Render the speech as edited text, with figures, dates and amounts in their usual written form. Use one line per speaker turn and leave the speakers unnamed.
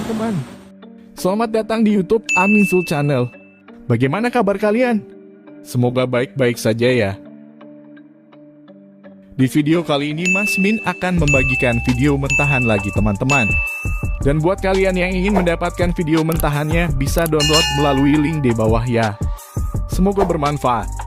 teman-teman. Selamat datang di YouTube Amin Sul Channel. Bagaimana kabar kalian? Semoga baik-baik saja ya. Di video kali ini Mas Min akan membagikan video mentahan lagi teman-teman. Dan buat kalian yang ingin mendapatkan video mentahannya, bisa download melalui link di bawah ya. Semoga bermanfaat.